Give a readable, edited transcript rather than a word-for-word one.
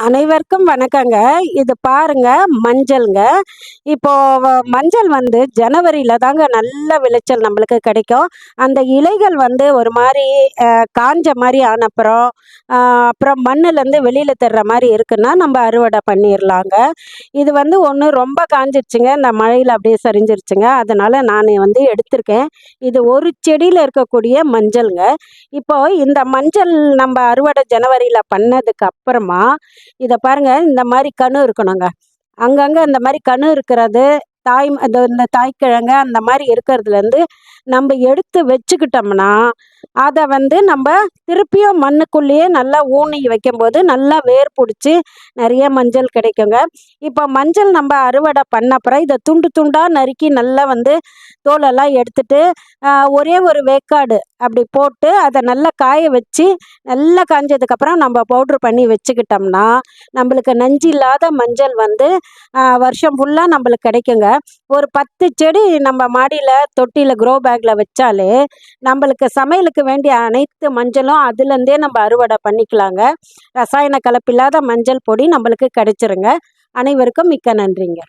அனைவருக்கும் வணக்கங்க. இது பாருங்க மஞ்சள்ங்க. இப்போ மஞ்சள் வந்து ஜனவரியில தாங்க நல்ல விளைச்சல் நம்மளுக்கு கிடைக்கும். அந்த இலைகள் வந்து ஒரு மாரி காஞ்ச மாரி ஆனப்புறம், அப்புறம் மண்ணுலேருந்து வெளியில தர்ற மாரி இருக்குன்னா, நம்ம அறுவடை பண்ணிரலாங்க. இது வந்து ஒண்ணு ரொம்ப காஞ்சிருச்சுங்க. இந்த மழையில அப்படியே சரிஞ்சிருச்சுங்க. அதனால நானு வந்து எடுத்திருக்கேன். இது ஒரு செடியில இருக்கக்கூடிய மஞ்சள்ங்க. இப்போ இந்த மஞ்சள் நம்ம அறுவடை ஜனவரியில பண்ணதுக்கு அப்புறமா, இத பாருங்க இந்த மாரி கணு இருக்கணுங்க. அங்கங்க இந்த மாரி கணு இருக்கிறது, இந்த தாய்க்கிழங்கு அந்த மாரி இருக்கிறதுலேருந்து நம்ப எடுத்து வச்சுக்கிட்டோம்னா, அத வந்து நம்ப திருப்பியும் மண்ணுக்குள்ளேயே நல்லா ஊனி வைக்கும்போது, நல்லா வேர் புடிச்சு நெறைய மஞ்சள் கிடைக்குங்க. இப்போ மஞ்சள் நம்ப அறுவடை பண்ண அப்புறம் இத துண்டு துண்டா நறுக்கி நல்லா வந்து தோலெல்லாம் எடுத்துட்டு, ஒரே ஒரு வேக்காடு அப்படி போட்டு, அத நல்லா காய வச்சு, நல்லா காஞ்சதுக்கப்புறம் நம்ப பவுட்ரு பண்ணி வச்சுக்கிட்டோம்னா, நம்பளுக்கு நஞ்சு இல்லாத மஞ்சள் வந்து வருஷம் ஃபுல்லா நம்பளுக்கு கிடைக்குங்க. ஒரு 10 செடி நம்ம மாடியில தொட்டியில க்ரோ பேக்ல வச்சாலே, நம்பளுக்கு சமையலுக்கு வேண்டிய அனைத்து மஞ்சளும் அதுலேருந்தே நம்ப அறுவடை பண்ணிக்கலாங்க. ரசாயன கலப்பில்லாத மஞ்சள் பொடி நம்பளுக்கு கிடைச்சிருங்க. அனைவருக்கும் மிக்க நன்றிங்க.